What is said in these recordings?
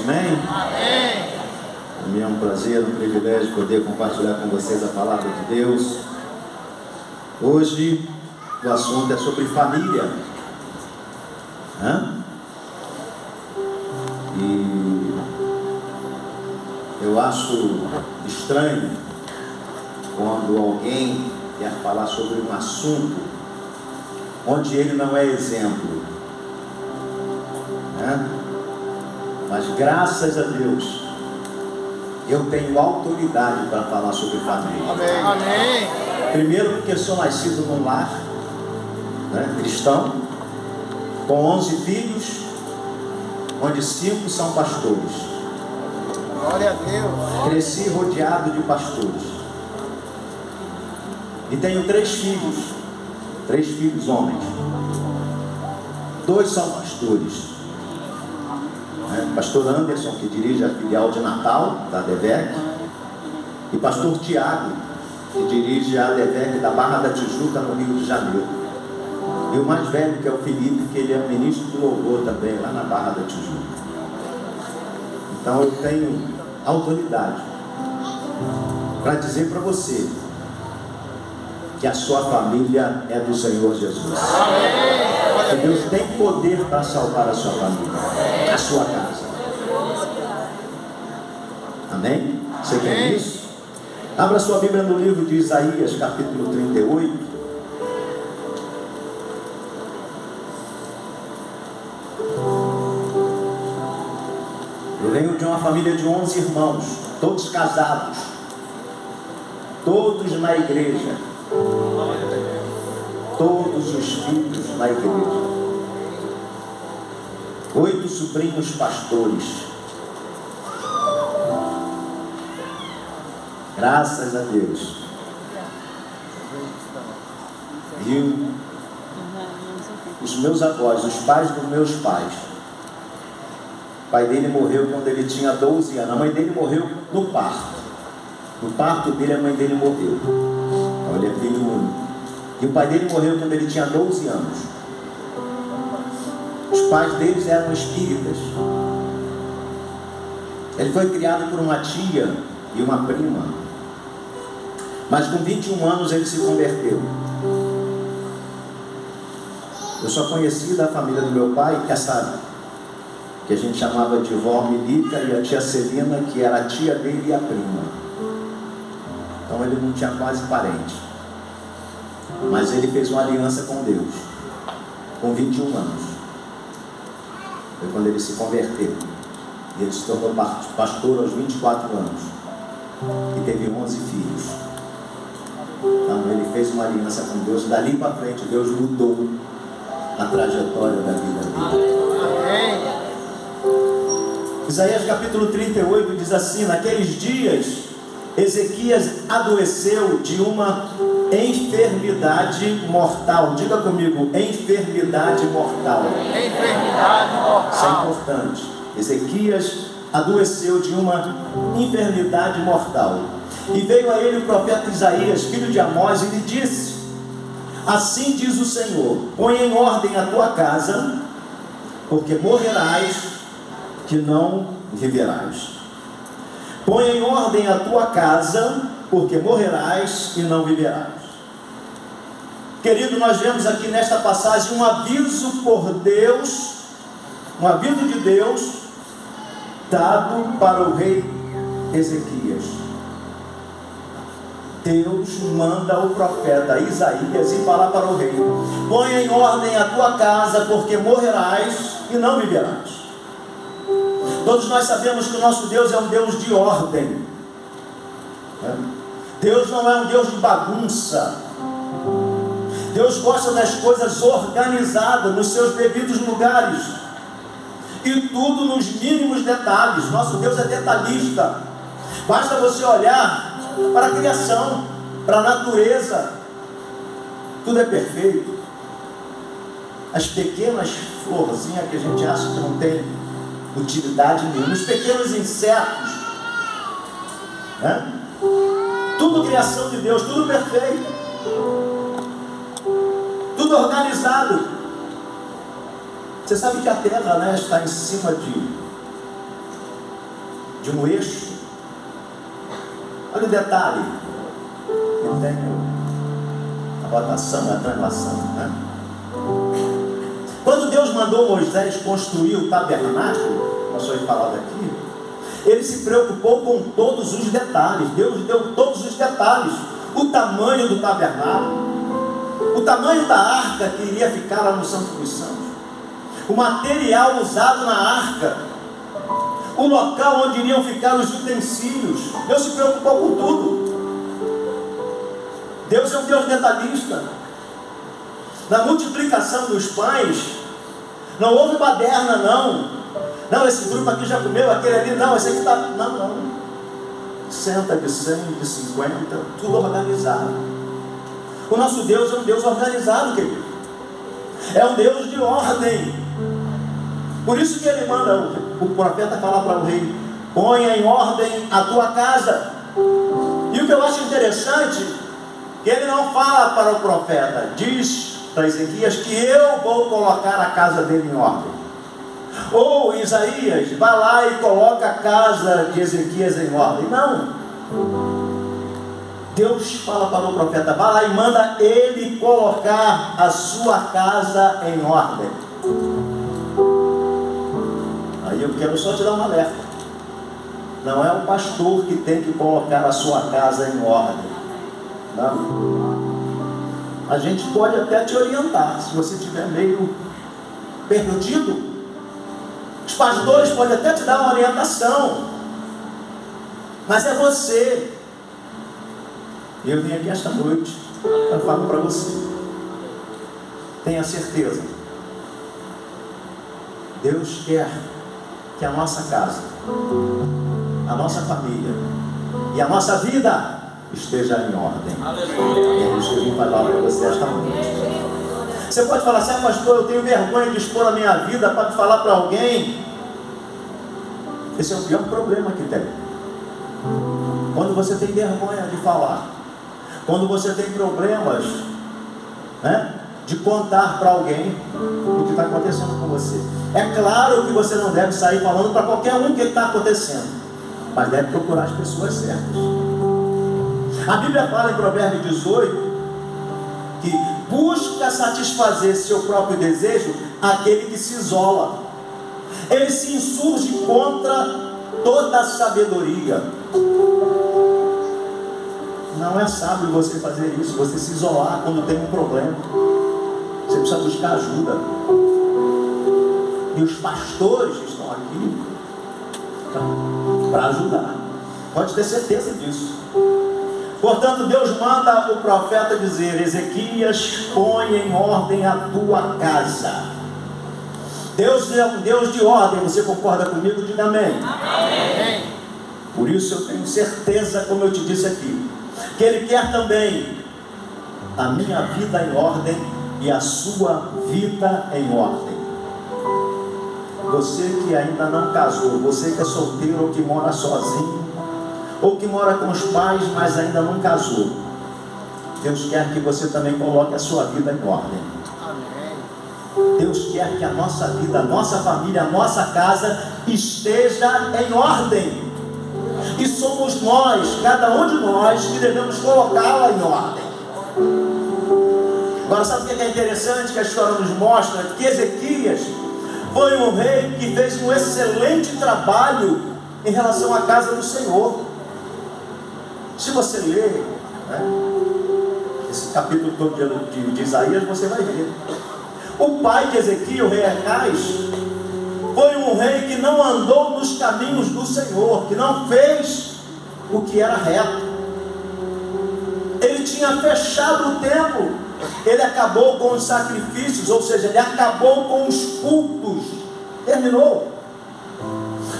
amém? Amém. Para mim é um prazer, um privilégio poder compartilhar com vocês a palavra de Deus. Hoje o assunto é sobre família. E eu acho estranho quando alguém quer falar sobre um assunto onde ele não é exemplo. Mas graças a Deus eu tenho autoridade para falar sobre família. Amém. Amém. Primeiro porque sou nascido num lar cristão, com 11 filhos, onde 5 são pastores. Glória a Deus. Cresci rodeado de pastores. E tenho 3 filhos homens. 2 são pastores. Pastor Anderson, que dirige a filial de Natal da ADVEC, e pastor Tiago, que dirige a ADVEC da Barra da Tijuca, no Rio de Janeiro. E o mais velho, que é o Felipe, que ele é ministro do louvor também, lá na Barra da Tijuca. Então eu tenho autoridade para dizer para você que a sua família é do Senhor Jesus. Que Deus tem poder para salvar a sua família, a sua casa. Amém? Você quer isso? Abra sua Bíblia no livro de Isaías, capítulo 38. Eu venho de uma família de 11 irmãos, todos casados, todos na igreja, todos os filhos na igreja, 8 sobrinhos pastores. Graças a Deus. E os meus avós, os pais dos meus pais, o pai dele morreu quando ele tinha 12 anos. A mãe dele morreu no parto. No parto dele, a mãe dele morreu. Então ele é filho único. E o pai dele morreu quando ele tinha 12 anos. Os pais deles eram espíritas. Ele foi criado por uma tia e uma prima. Mas com 21 anos ele se converteu. Eu só conheci da família do meu pai que a gente chamava de vó Milica, e a tia Celina, que era a tia dele e a prima. Então ele não tinha quase parente. Mas ele fez uma aliança com Deus com 21 anos. Foi quando ele se converteu. E ele se tornou pastor aos 24 anos. E teve 11 filhos. Então ele fez uma aliança com Deus. Dali para frente Deus mudou a trajetória da vida dele. Amém. Isaías capítulo 38 diz assim: naqueles dias Ezequias adoeceu de uma enfermidade mortal. Diga comigo, enfermidade mortal. Enfermidade mortal. Isso é importante. Ezequias adoeceu de uma enfermidade mortal. E veio a ele o profeta Isaías, filho de Amós, e lhe disse: assim diz o Senhor, põe em ordem a tua casa, porque morrerás, que não viverás. Põe em ordem a tua casa, porque morrerás e não viverás. Querido, nós vemos aqui nesta passagem um aviso por Deus, um aviso de Deus dado para o rei Ezequias. Deus manda o profeta Isaías ir falar para o rei: põe em ordem a tua casa, porque morrerás e não viverás. Todos nós sabemos que o nosso Deus é um Deus de ordem. Deus não é um Deus de bagunça. Deus gosta das coisas organizadas nos seus devidos lugares, e tudo nos mínimos detalhes. Nosso Deus é detalhista. Basta você olhar para a criação, para a natureza, tudo é perfeito. As pequenas florzinhas que a gente acha que não tem utilidade nenhuma, os pequenos insetos, tudo criação de Deus, tudo perfeito, tudo organizado. Você sabe que a terra está em cima de um eixo. Olha o detalhe. Eu tenho a rotação, a translação, né? Quando Deus mandou Moisés construir o tabernáculo, nós foi falado aqui, ele se preocupou com todos os detalhes. Deus deu todos os detalhes. O tamanho do tabernáculo, o tamanho da arca que iria ficar lá no Santo dos Santos, o material usado na arca, o local onde iriam ficar os utensílios. Deus se preocupou com tudo. Deus é um Deus detalhista. Na multiplicação dos pães, não houve baderna, não. Não, esse grupo aqui já comeu, aquele ali, não, esse aqui está... Não. Senta de 100, de 50, tudo organizado. O nosso Deus é um Deus organizado, querido. É um Deus de ordem. Por isso que ele manda o profeta falar para o rei: ponha em ordem a tua casa. E o que eu acho interessante, que ele não fala para o profeta, diz para Ezequias que eu vou colocar a casa dele em ordem. Ou Isaías, vai lá e coloca a casa de Ezequias em ordem. Não. Deus fala para o profeta: vai lá e manda ele colocar a sua casa em ordem. Aí eu quero só te dar um alerta. Não é o pastor que tem que colocar a sua casa em ordem. Não. A gente pode até te orientar, se você estiver meio perdido. Os pastores podem até te dar uma orientação, mas é você. E eu vim aqui esta noite para falar para você: tenha certeza, Deus quer que a nossa casa, a nossa família e a nossa vida esteja em ordem. Aleluia. É isso que eu vim falar para você esta noite. Você pode falar assim: pastor, eu tenho vergonha de expor a minha vida para falar para alguém. Esse é o pior problema que tem. Quando você tem vergonha de falar, quando você tem problemas, né, de contar para alguém o que está acontecendo com você. É claro que você não deve sair falando para qualquer um o que está acontecendo, mas deve procurar as pessoas certas. A Bíblia fala em Provérbios 18 que busca satisfazer seu próprio desejo aquele que se isola. Ele se insurge contra toda a sabedoria. Não é sábio você fazer isso, você se isolar quando tem um problema. Você precisa buscar ajuda. E os pastores estão aqui para ajudar. Pode ter certeza disso. Portanto, Deus manda o profeta dizer: Ezequias, põe em ordem a tua casa. Deus é um Deus de ordem. Você concorda comigo? Diga amém. Amém. Por isso eu tenho certeza, como eu te disse aqui, que Ele quer também a minha vida em ordem e a sua vida em ordem. Você que ainda não casou, você que é solteiro ou que mora sozinho, ou que mora com os pais, mas ainda não casou, Deus quer que você também coloque a sua vida em ordem. Deus quer que a nossa vida, a nossa família, a nossa casa esteja em ordem. E somos nós, cada um de nós, que devemos colocá-la em ordem. Agora, sabe o que é interessante? Que a história nos mostra que Ezequias foi um rei que fez um excelente trabalho em relação à casa do Senhor. Se você ler, né, esse capítulo todo de Isaías, você vai ver. O pai de Ezequias, o rei Acais, foi um rei que não andou nos caminhos do Senhor, que não fez o que era reto. Ele tinha fechado o templo, ele acabou com os sacrifícios, ou seja, ele acabou com os cultos, terminou.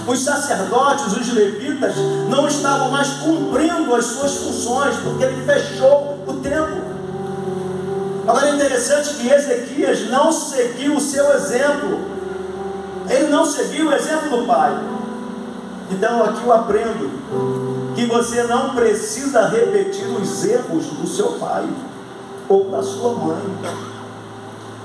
Os sacerdotes, os levitas, não estavam mais cumprindo as suas funções, porque ele fechou o templo. Agora é interessante que Ezequias não seguiu o seu exemplo. Ele não seguiu o exemplo do pai. Então aqui eu aprendo que você não precisa repetir os erros do seu pai ou da sua mãe.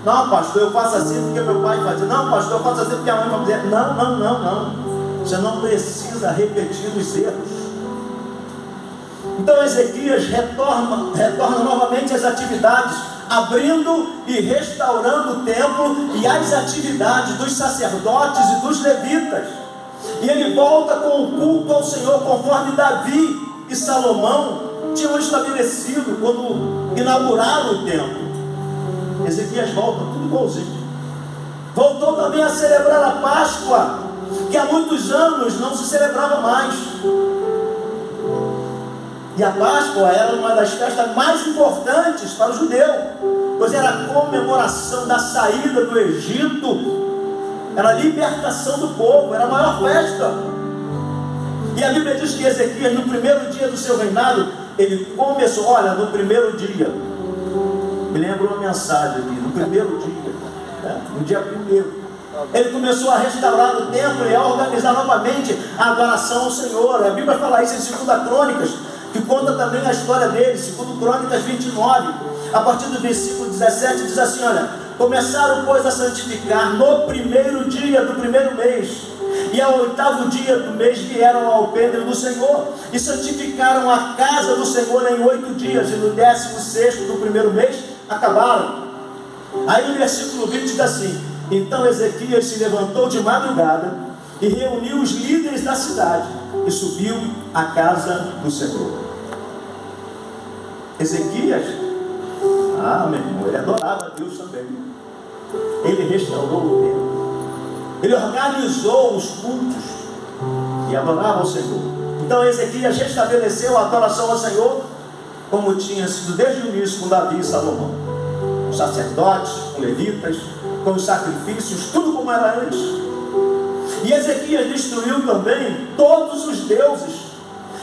Não, pastor, eu faço assim porque meu pai fazia. Não, pastor, eu faço assim porque a mãe vai fazer. Não. Você não precisa repetir os erros. Então Ezequias retorna novamente às atividades, abrindo e restaurando o templo e as atividades dos sacerdotes e dos levitas. E ele volta com o culto ao Senhor, conforme Davi e Salomão tinham estabelecido quando inauguraram o templo. Ezequias volta tudo igualzinho. Voltou também a celebrar a Páscoa, que há muitos anos não se celebrava mais. E a Páscoa era uma das festas mais importantes para o judeu, pois era a comemoração da saída do Egito, era a libertação do povo, era a maior festa. E a Bíblia diz que Ezequias, no primeiro dia do seu reinado, ele começou, olha, no primeiro dia, me lembro uma mensagem aqui, no primeiro dia, né? No dia primeiro, ele começou a restaurar o templo e a organizar novamente a adoração ao Senhor. A Bíblia fala isso em 2 Crônicas, que conta também a história dele, 2 Crônicas 29, a partir do versículo 17, diz assim, olha, começaram, pois, a santificar no primeiro dia do primeiro mês, e ao 8º dia do mês vieram ao alpendre do Senhor, e santificaram a casa do Senhor em 8 dias, e no 16º do primeiro mês acabaram. Aí no versículo 20 diz assim, então Ezequias se levantou de madrugada, e reuniu os líderes da cidade, e subiu à casa do Senhor. Ezequias, meu irmão, ele adorava a Deus também. Ele restaurou o templo, ele organizou os cultos e adorava ao Senhor. Então Ezequias restabeleceu a adoração ao Senhor, como tinha sido desde o início com Davi e Salomão, os sacerdotes, os levitas, com os sacrifícios, tudo como era antes. E Ezequias destruiu também todos os deuses,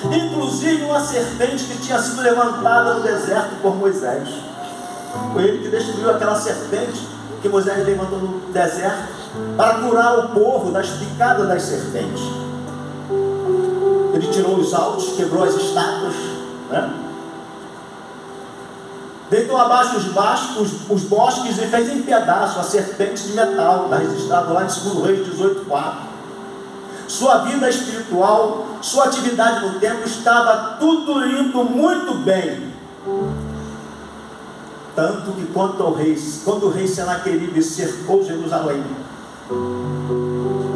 inclusive uma serpente que tinha sido levantada no deserto por Moisés. Foi ele que destruiu aquela serpente que Moisés levantou no deserto para curar o povo das picadas das serpentes. Ele tirou os altos, quebrou as estátuas, né? Deitou abaixo os bosques e fez em pedaços a serpente de metal, está registrado lá em 2 Reis 18:4. Sua vida espiritual, sua atividade no templo, estava tudo indo muito bem. Tanto que quando o rei Senaqueribe cercou Jerusalém,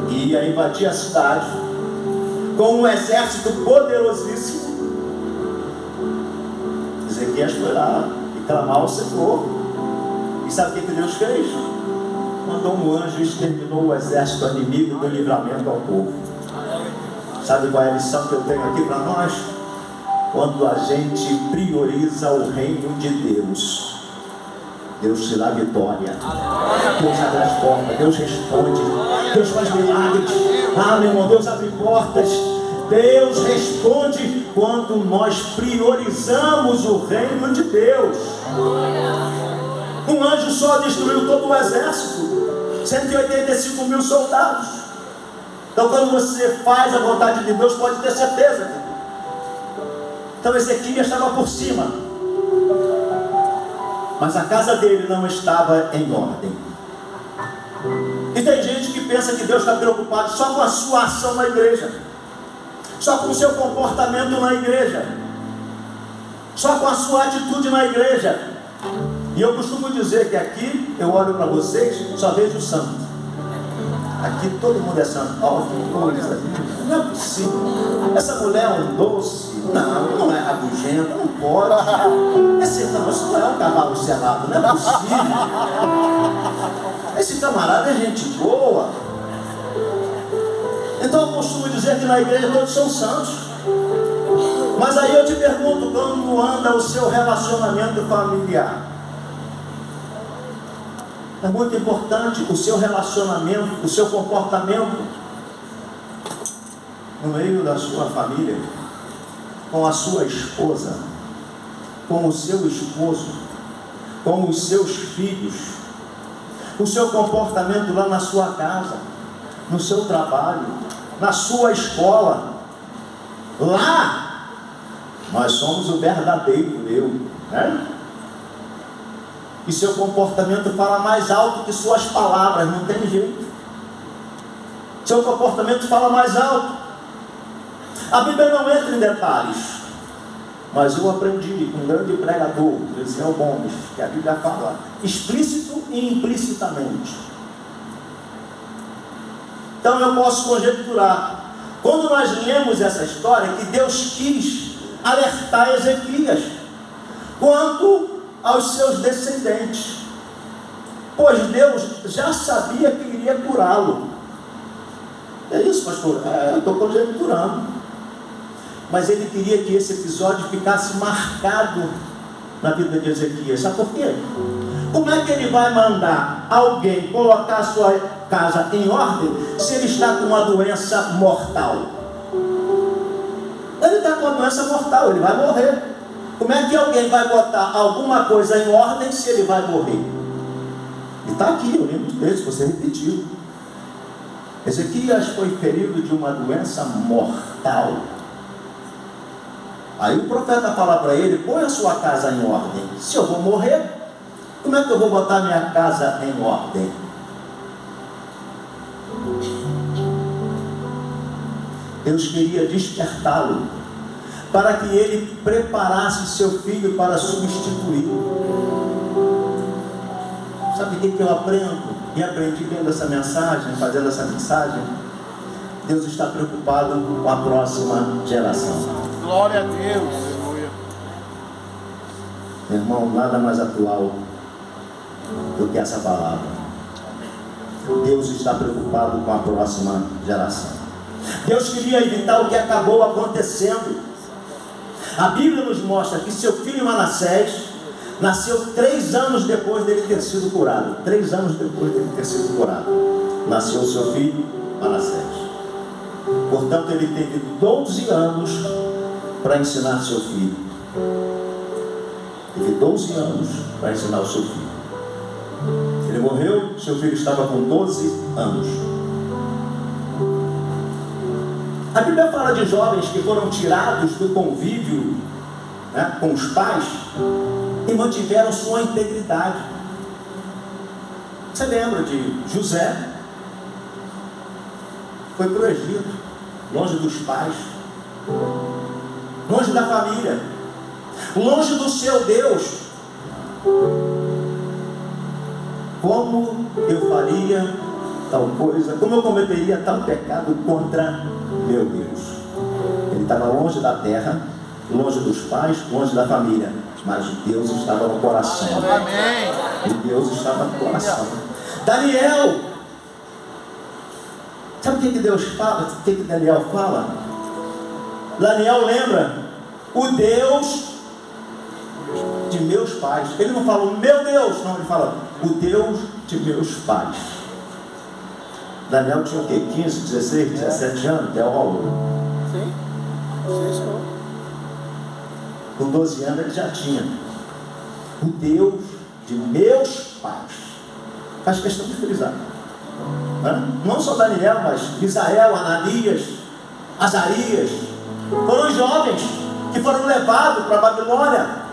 ia invadir a cidade com um exército poderosíssimo, Ezequias foi lá e clamar ao Senhor. E sabe o que Deus fez? Mandou um anjo e exterminou o exército inimigo do livramento ao povo. Sabe qual é a lição que eu tenho aqui para nós? Quando a gente prioriza o reino de Deus, Deus te dá vitória, Deus abre as portas, Deus responde, Deus faz milagres. Meu irmão, Deus abre portas, Deus responde quando nós priorizamos o reino de Deus. Um anjo só destruiu todo o exército, 185 mil soldados. Então quando você faz a vontade de Deus, pode ter certeza. Então Ezequias estava por cima, mas a casa dele não estava em ordem. E tem gente que pensa que Deus está preocupado só com a sua ação na igreja, só com o seu comportamento na igreja, só com a sua atitude na igreja. E eu costumo dizer que aqui eu olho para vocês, só vejo santo. Aqui todo mundo é santo. Oh, que coisa, não é possível. Essa mulher é um doce. Não é rabugenta, não pode. Isso não é um cavalo selado, não é possível. Esse camarada é gente boa. Então eu costumo dizer que na igreja todos são santos. Mas aí eu te pergunto, como anda o seu relacionamento familiar? É muito importante o seu relacionamento, o seu comportamento no meio da sua família, com a sua esposa, com o seu esposo, com os seus filhos, o seu comportamento lá na sua casa, no seu trabalho, na sua escola. Lá nós somos o verdadeiro eu, né? E seu comportamento fala mais alto que suas palavras, não tem jeito. seu comportamento fala mais alto. A Bíblia não entra em detalhes, mas eu aprendi com um grande pregador, Ezequiel Gomes, que a Bíblia fala explícito e implicitamente. Então eu posso conjecturar, quando nós lemos essa história, que Deus quis alertar Ezequias quanto aos seus descendentes, pois Deus já sabia que iria curá-lo. É isso, pastor? Eu estou conjecturando. Mas ele queria que esse episódio ficasse marcado na vida de Ezequias. Sabe por quê? Como é que ele vai mandar alguém colocar a sua casa em ordem se ele está com uma doença mortal? Ele está com uma doença mortal, ele vai morrer. Como é que alguém vai botar alguma coisa em ordem se ele vai morrer? E está aqui, eu lembro disso, você repetiu. Ezequias foi ferido de uma doença mortal. Aí o profeta fala para ele: põe a sua casa em ordem. Se eu vou morrer, como é que eu vou botar minha casa em ordem? Deus queria despertá-lo para que ele preparasse seu filho para substituí-lo. Sabe o que eu aprendo? E aprendi lendo essa mensagem, fazendo essa mensagem. Deus está preocupado com a próxima geração. Glória a Deus. Meu irmão, nada mais atual do que essa palavra. Deus está preocupado com a próxima geração. Deus queria evitar o que acabou acontecendo. A Bíblia nos mostra que seu filho Manassés nasceu 3 anos depois dele ter sido curado. 3 anos depois dele ter sido curado, nasceu seu filho Manassés. Portanto, ele teve 12 anos para ensinar seu filho. Teve 12 anos para ensinar o seu filho. Ele morreu, seu filho estava com 12 anos. A Bíblia fala de jovens que foram tirados do convívio, né, com os pais e mantiveram sua integridade. Você lembra de José? Foi para o Egito, longe dos pais, longe da família, longe do seu Deus. Como eu faria tal coisa? Como eu cometeria tal pecado contra meu Deus? Ele estava longe da terra, longe dos pais, longe da família, mas Deus estava no coração. Amém. E Deus estava no coração. Daniel, sabe o que Deus fala? O que Daniel fala? Daniel lembra o Deus de meus pais. Ele não fala o meu Deus, não, ele fala o Deus de meus pais. Daniel tinha o quê? 15, 16, 17 anos? Teólogo. Sim. Sim. Com 12 anos ele já tinha o Deus de meus pais. Faz questão de frisar. Não só Daniel, mas Misael, Ananias, Azarias, foram jovens que foram levados para a Babilônia,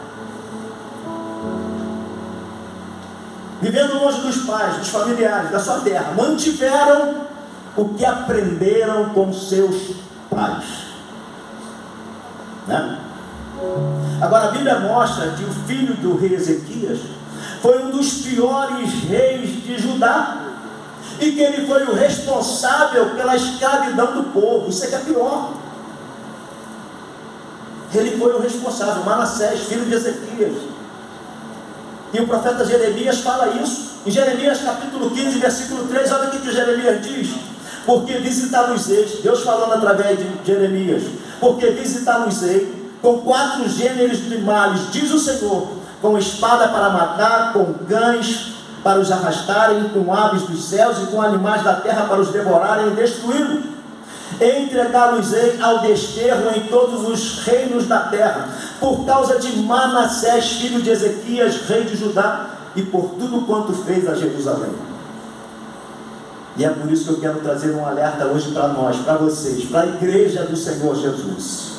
vivendo longe dos pais, dos familiares, da sua terra. Mantiveram o que aprenderam com seus pais, né? Agora a Bíblia mostra que o filho do rei Ezequias foi um dos piores reis de Judá, e que ele foi o responsável pela escravidão do povo. Isso é que é pior. Ele foi o responsável, Manassés, filho de Ezequias. E o profeta Jeremias fala isso. Em Jeremias capítulo 15, versículo 3, olha o que Jeremias diz: porque visitá-los-ei, Deus falando através de Jeremias, porque visitá-los-ei com 4 gêneros de males, diz o Senhor, com espada para matar, com cães para os arrastarem, com aves dos céus e com animais da terra para os devorarem e destruí-los. Entregá-los-ei ao desterro em todos os reinos da terra, por causa de Manassés, filho de Ezequias, rei de Judá, e por tudo quanto fez a Jerusalém. E é por isso que eu quero trazer um alerta hoje para nós, para vocês, para a igreja do Senhor Jesus.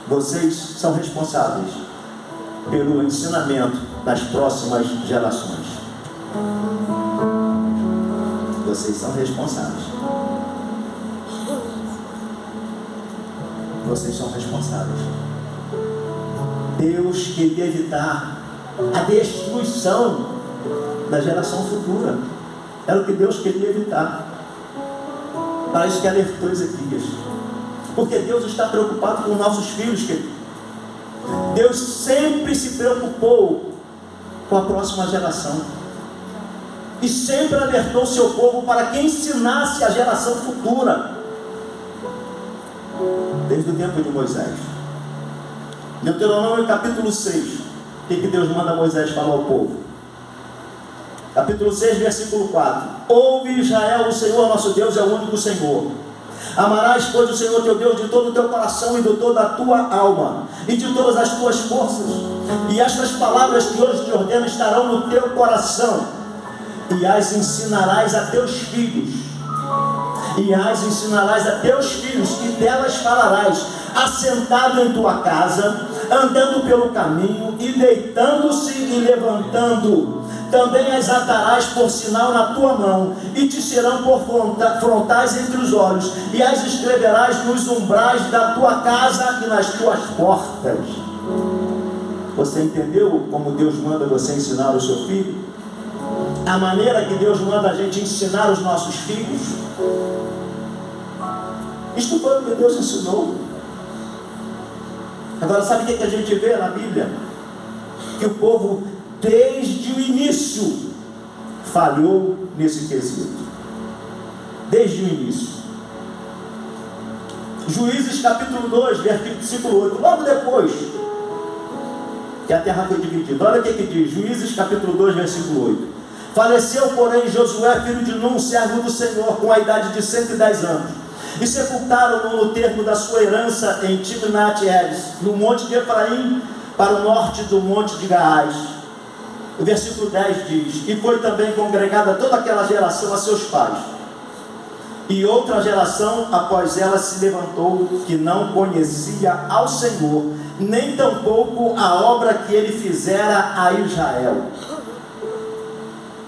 Vocês são responsáveis pelo ensinamento das próximas gerações. Vocês são responsáveis. vocês são responsáveis. Deus queria evitar a destruição da geração futura. Era o que Deus queria evitar. Para isso que alertou Ezequias. Porque Deus está preocupado com nossos filhos, querido. Deus sempre se preocupou com a próxima geração. E sempre alertou o seu povo para que ensinasse a geração futura. Desde o tempo de Moisés. Deuteronômio capítulo 6. O que Deus manda Moisés falar ao povo? Capítulo 6, versículo 4. Ouve, Israel, o Senhor nosso Deus é o único Senhor. Amarás, pois, o Senhor teu Deus de todo o teu coração e de toda a tua alma e de todas as tuas forças. E estas palavras que hoje te ordeno estarão no teu coração, e as ensinarás a teus filhos. E as ensinarás a teus filhos, e delas falarás, assentado em tua casa, andando pelo caminho, e deitando-se e levantando. Também as atarás por sinal na tua mão, e te serão por frontais entre os olhos, e as escreverás nos umbrais da tua casa e nas tuas portas. Você entendeu como Deus manda você ensinar o seu filho? A maneira que Deus manda a gente ensinar os nossos filhos? Isto foi o que Deus ensinou. Agora, sabe o que a gente vê na Bíblia? Que o povo, desde o início, falhou nesse quesito. Desde o início. Juízes capítulo 2, versículo 8. Logo depois que a terra foi dividida. Olha o que diz. Juízes capítulo 2, versículo 8. Faleceu, porém, Josué, filho de Num, servo do Senhor, com a idade de 110 anos. E sepultaram-no no termo da sua herança em Timnat-Heres, no monte de Efraim, para o norte do monte de Gaás. O versículo 10 diz: e foi também congregada toda aquela geração a seus pais. E outra geração após ela se levantou, que não conhecia ao Senhor, nem tampouco a obra que ele fizera a Israel.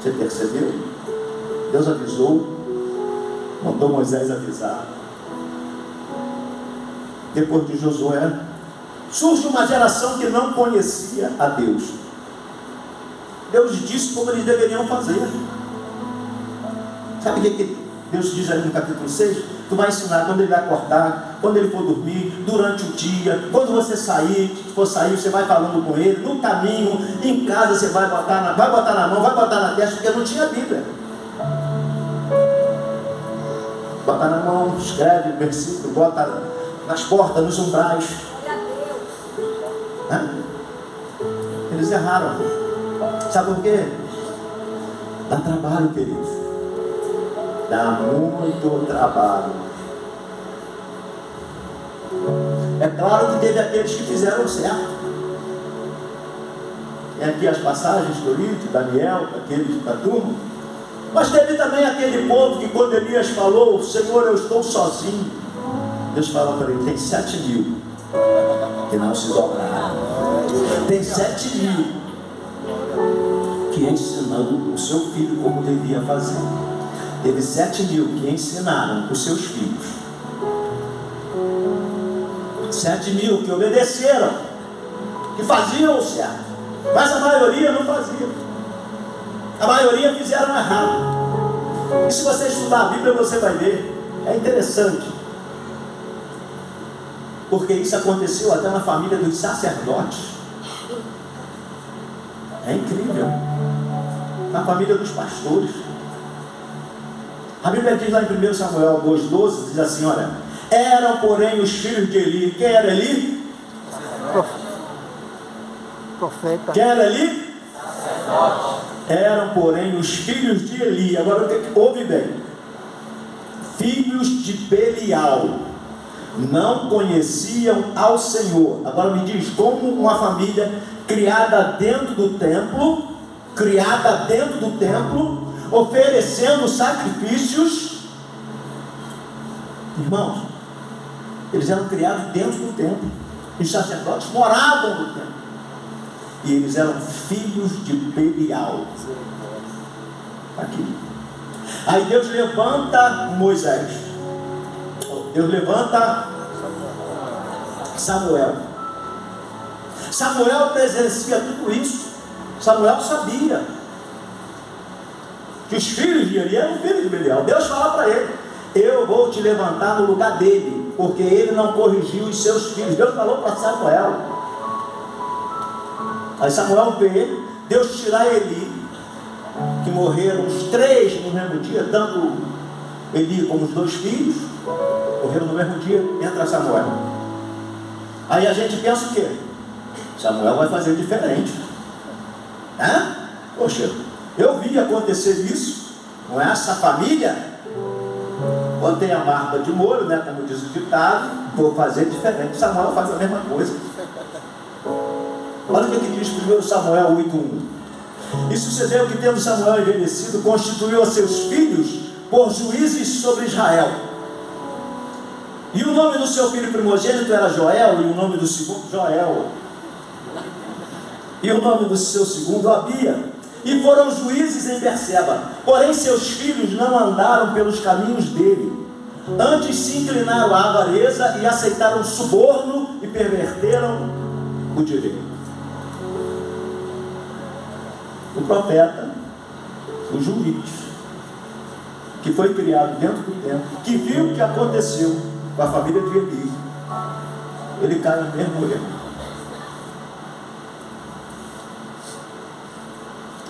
Você percebeu? Deus avisou, mandou Moisés avisar. Depois de Josué, surge uma geração que não conhecia a Deus. Deus disse como eles deveriam fazer. Sabe o que Deus diz ali no capítulo 6? Tu vai ensinar quando ele vai acordar, quando ele for dormir, durante o dia, quando você for sair, você vai falando com ele, no caminho, em casa você vai botar na mão, vai botar na testa, porque não tinha Bíblia. Bota na mão, escreve o versículo, bota nas portas, nos umbrais. Eles erraram. Sabe por quê? Dá trabalho, queridos. Dá muito trabalho. É claro que teve aqueles que fizeram certo. Tem aqui as passagens do livro de Daniel, daqueles da turma. Mas teve também aquele povo que quando Elias falou: Senhor, eu estou sozinho, Deus falou para ele: tem 7.000 que não se dobraram. Tem 7.000 que ensinam o seu filho como devia fazer. Teve 7.000 que ensinaram os seus filhos. 7.000 que obedeceram, que faziam o certo, mas a maioria não fazia. A maioria fizeram errado. E se você estudar a Bíblia, você vai ver. É interessante, porque isso aconteceu até na família dos sacerdotes. É incrível. Na família dos pastores. A Bíblia diz lá em 1 Samuel 2,12, diz assim, olha: eram, porém, os filhos de Eli. Quem era Eli? Profeta. Quem era Eli? Eram, porém, os filhos de Eli. Agora ouve bem. Filhos de Belial. Não conheciam ao Senhor. Agora me diz, como uma família criada dentro do templo, oferecendo sacrifícios. Irmãos, eles eram criados dentro do templo. Os sacerdotes moravam no templo. E eles eram filhos de Belial. Aqui. Aí Deus levanta Moisés. Deus levanta Samuel. Samuel presencia tudo isso. Samuel sabia que os filhos de Eli eram filhos de Belial. Deus fala para ele: eu vou te levantar no lugar dele, porque ele não corrigiu os seus filhos. Deus falou para Samuel. Aí Samuel vê Deus tirar Eli, que morreram os 3 no mesmo dia, tanto Eli como os 2 filhos morreram no mesmo dia. Entra Samuel. Aí a gente pensa o quê? Samuel vai fazer diferente. Poxa, eu vi acontecer isso com essa família. Botei a barba de molho, né, como diz o ditado, vou fazer diferente. Samuel faz a mesma coisa. Olha o que diz 1 Samuel 8:1. E sucedeu que, tendo Samuel envelhecido, constituiu a seus filhos por juízes sobre Israel. E o nome do seu filho primogênito era Joel, e o nome do segundo, Joel. E o nome do seu segundo, Abia. E foram juízes em Berseba. Porém seus filhos não andaram pelos caminhos dele. Antes se inclinaram à avareza e aceitaram suborno e perverteram o direito. O profeta, o juiz, que foi criado dentro do templo, que viu o que aconteceu com a família de Eli, ele cai no mesmo erro.